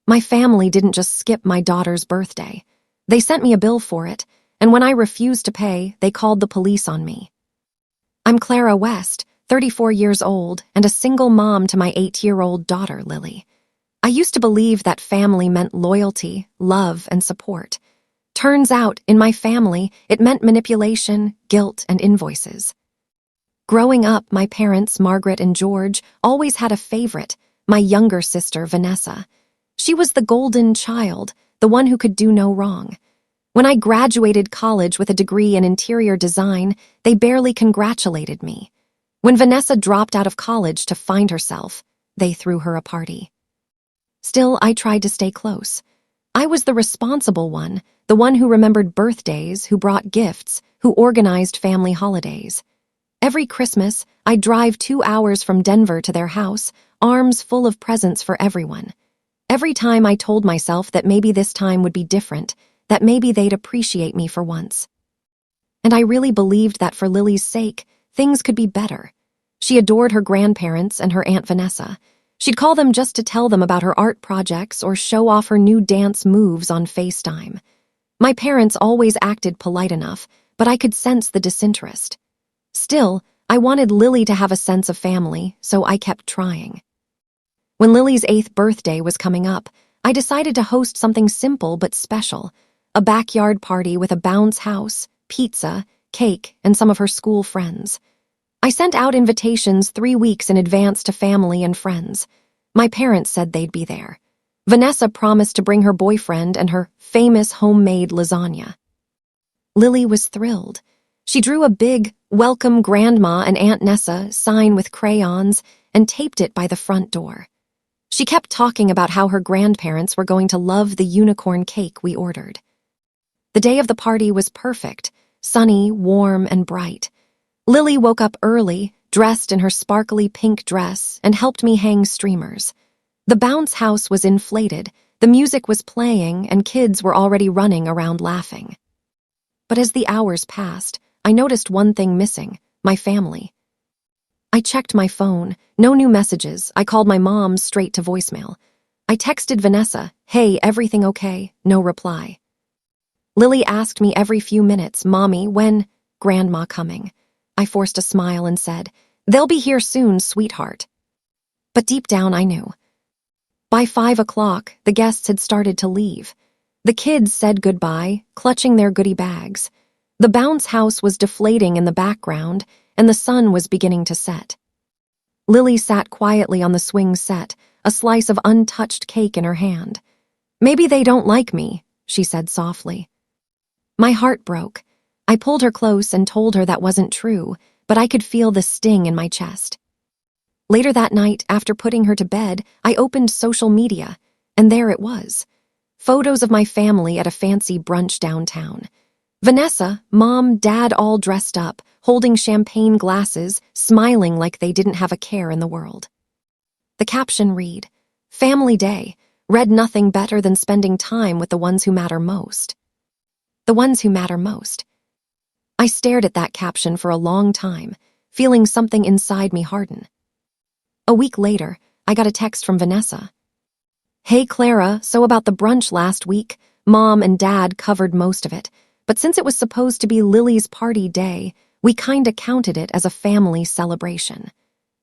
My family didn't just skip my daughter's birthday. They sent me a bill for it, and when I refused to pay, they called the police on me. I'm Clara West, 34 years old, and a single mom to my 8-year-old daughter, Lily. I used to believe that family meant loyalty, love, and support. Turns out, in my family, it meant manipulation, guilt, and invoices. Growing up, my parents, Margaret and George, always had a favorite, my younger sister, Vanessa. She was the golden child, the one who could do no wrong. When I graduated college with a degree in interior design, they barely congratulated me. When Vanessa dropped out of college to find herself, they threw her a party. Still, I tried to stay close. I was the responsible one, the one who remembered birthdays, who brought gifts, who organized family holidays. Every Christmas, I'd drive 2 hours from Denver to their house, arms full of presents for everyone. Every time I told myself that maybe this time would be different, that maybe they'd appreciate me for once. And I really believed that for Lily's sake, things could be better. She adored her grandparents and her Aunt Vanessa. She'd call them just to tell them about her art projects or show off her new dance moves on FaceTime. My parents always acted polite enough, but I could sense the disinterest. Still, I wanted Lily to have a sense of family, so I kept trying. When Lily's 8th birthday was coming up, I decided to host something simple but special, a backyard party with a bounce house, pizza, cake, and some of her school friends. I sent out invitations 3 weeks in advance to family and friends. My parents said they'd be there. Vanessa promised to bring her boyfriend and her famous homemade lasagna. Lily was thrilled. She drew a big, "Welcome Grandma and Aunt Nessa" sign with crayons and taped it by the front door. She kept talking about how her grandparents were going to love the unicorn cake we ordered. The day of the party was perfect, sunny, warm, and bright. Lily woke up early, dressed in her sparkly pink dress, and helped me hang streamers. The bounce house was inflated, the music was playing, and kids were already running around laughing. But as the hours passed, I noticed one thing missing: my family. I checked my phone, no new messages. I called my mom straight to voicemail. I texted Vanessa, "Hey, everything okay?" No reply. Lily asked me every few minutes, "Mommy, when Grandma coming?" I forced a smile and said, "They'll be here soon, sweetheart." But deep down I knew. By 5 o'clock, the guests had started to leave. The kids said goodbye, clutching their goodie bags. The bounce house was deflating in the background, and the sun was beginning to set. Lily sat quietly on the swing set, a slice of untouched cake in her hand. "Maybe they don't like me," she said softly. My heart broke. I pulled her close and told her that wasn't true, but I could feel the sting in my chest. Later that night, after putting her to bed, I opened social media, and there it was. Photos of my family at a fancy brunch downtown. Vanessa, Mom, Dad all dressed up, holding champagne glasses, smiling like they didn't have a care in the world. The caption read, "Family Day, read nothing better than spending time with the ones who matter most." The ones who matter most. I stared at that caption for a long time, feeling something inside me harden. A week later, I got a text from Vanessa. "Hey Clara, so about the brunch last week, Mom and Dad covered most of it, but since it was supposed to be Lily's party day, we kinda counted it as a family celebration.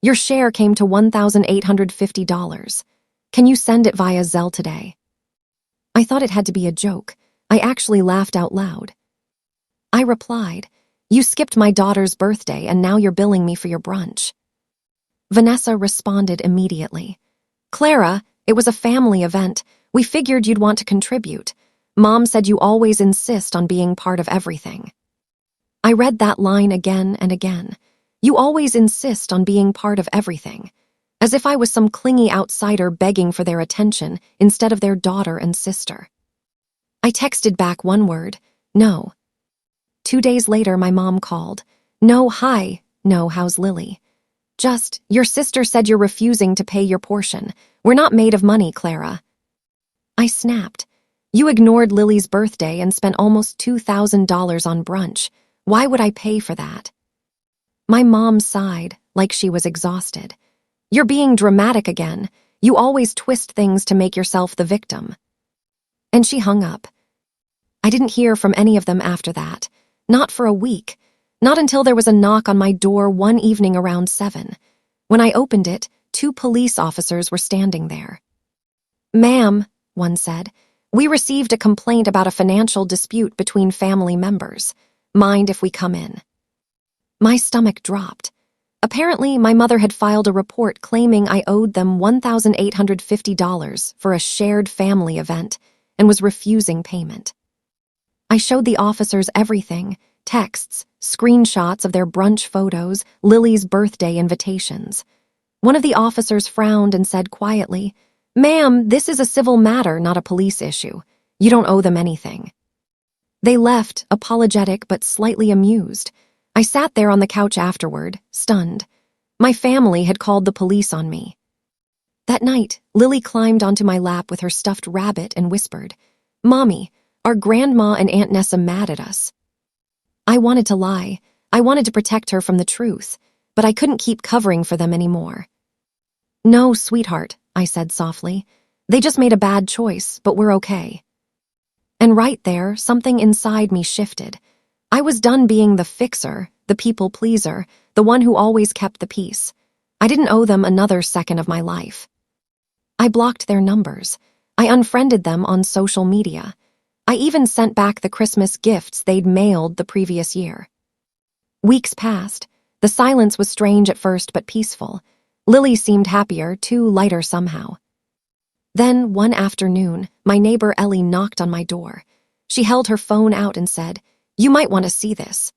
Your share came to $1,850. Can you send it via Zelle today?" I thought it had to be a joke. I actually laughed out loud. I replied, "You skipped my daughter's birthday and now you're billing me for your brunch." Vanessa responded immediately. "Clara, it was a family event. We figured you'd want to contribute. Mom said you always insist on being part of everything." I read that line again and again. You always insist on being part of everything. As if I was some clingy outsider begging for their attention instead of their daughter and sister. I texted back one word, "No." 2 days later, my mom called. "No, hi. No, how's Lily?" "Just, your sister said you're refusing to pay your portion. We're not made of money, Clara." I snapped. "You ignored Lily's birthday and spent almost $2,000 on brunch. Why would I pay for that?" My mom sighed, like she was exhausted. "You're being dramatic again. You always twist things to make yourself the victim." And she hung up. I didn't hear from any of them after that. Not for a week. Not until there was a knock on my door one evening around 7. When I opened it, 2 police officers were standing there. "Ma'am," one said, "we received a complaint about a financial dispute between family members. Mind if we come in?" My stomach dropped. Apparently, my mother had filed a report claiming I owed them $1,850 for a shared family event and was refusing payment. I showed the officers everything: texts, screenshots of their brunch photos, Lily's birthday invitations. One of the officers frowned and said quietly, "Ma'am, this is a civil matter, not a police issue. You don't owe them anything." They left, apologetic but slightly amused. I sat there on the couch afterward, stunned. My family had called the police on me. That night, Lily climbed onto my lap with her stuffed rabbit and whispered, "Mommy, are Grandma and Aunt Nessa mad at us?" I wanted to lie. I wanted to protect her from the truth, but I couldn't keep covering for them anymore. "No, sweetheart," I said softly. "They just made a bad choice, but we're okay." And right there, something inside me shifted. I was done being the fixer, the people pleaser, the one who always kept the peace. I didn't owe them another second of my life. I blocked their numbers. I unfriended them on social media. I even sent back the Christmas gifts they'd mailed the previous year. Weeks passed. The silence was strange at first but peaceful. Lily seemed happier, too, lighter somehow. Then, one afternoon, my neighbor Ellie knocked on my door. She held her phone out and said, "You might want to see this."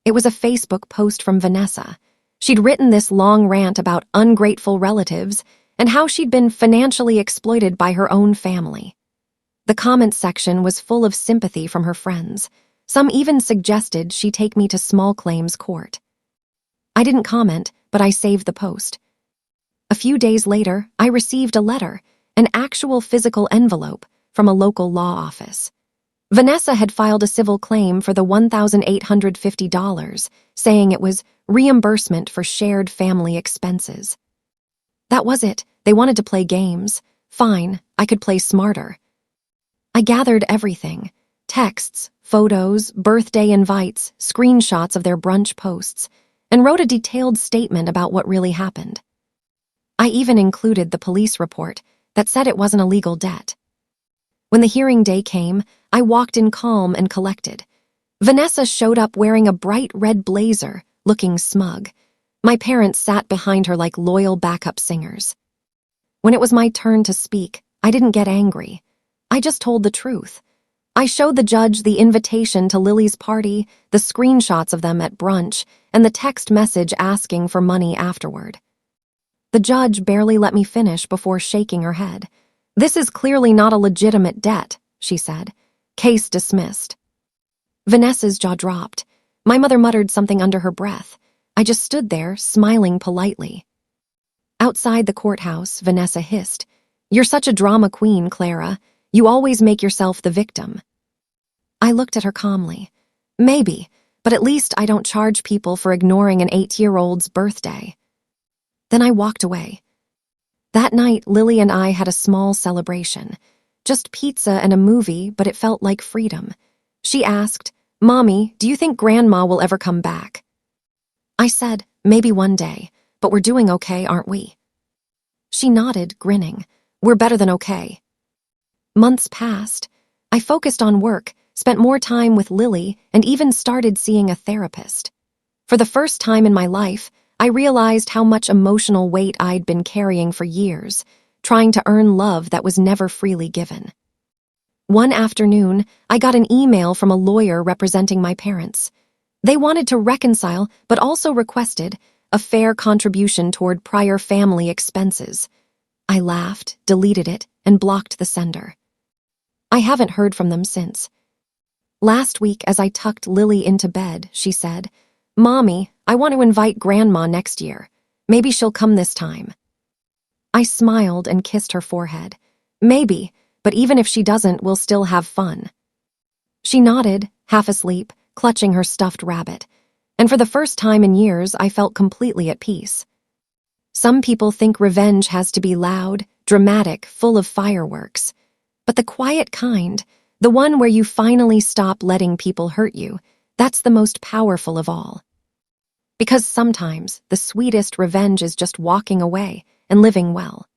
It was a Facebook post from Vanessa. She'd written this long rant about ungrateful relatives and how she'd been financially exploited by her own family. The comments section was full of sympathy from her friends. Some even suggested she take me to small claims court. I didn't comment, but I saved the post. A few days later, I received a letter, an actual physical envelope, from a local law office. Vanessa had filed a civil claim for the $1,850, saying it was reimbursement for shared family expenses. That was it. They wanted to play games. Fine, I could play smarter. I gathered everything: texts, photos, birthday invites, screenshots of their brunch posts, and wrote a detailed statement about what really happened. I even included the police report that said it wasn't a legal debt. When the hearing day came, I walked in calm and collected. Vanessa showed up wearing a bright red blazer, looking smug. My parents sat behind her like loyal backup singers. When it was my turn to speak, I didn't get angry. I just told the truth. I showed the judge the invitation to Lily's party, the screenshots of them at brunch, and the text message asking for money afterward. The judge barely let me finish before shaking her head. "This is clearly not a legitimate debt," she said. "Case dismissed." Vanessa's jaw dropped. My mother muttered something under her breath. I just stood there, smiling politely. Outside the courthouse, Vanessa hissed, "You're such a drama queen, Clara. You always make yourself the victim." I looked at her calmly. "Maybe, but at least I don't charge people for ignoring an 8-year-old's birthday." Then I walked away. That night, Lily and I had a small celebration. Just pizza and a movie, but it felt like freedom. She asked, "Mommy, do you think Grandma will ever come back?" I said, "Maybe one day, but we're doing okay, aren't we?" She nodded, grinning. "We're better than okay." Months passed. I focused on work, spent more time with Lily, and even started seeing a therapist. For the first time in my life, I realized how much emotional weight I'd been carrying for years, trying to earn love that was never freely given. One afternoon, I got an email from a lawyer representing my parents. They wanted to reconcile, but also requested a fair contribution toward prior family expenses. I laughed, deleted it, and blocked the sender. I haven't heard from them since. Last week, as I tucked Lily into bed, she said, "Mommy, I want to invite Grandma next year. Maybe she'll come this time." I smiled and kissed her forehead. "Maybe, but even if she doesn't, we'll still have fun." She nodded, half asleep, clutching her stuffed rabbit, and for the first time in years, I felt completely at peace. Some people think revenge has to be loud, dramatic, full of fireworks. But the quiet kind, the one where you finally stop letting people hurt you, that's the most powerful of all. Because sometimes the sweetest revenge is just walking away and living well.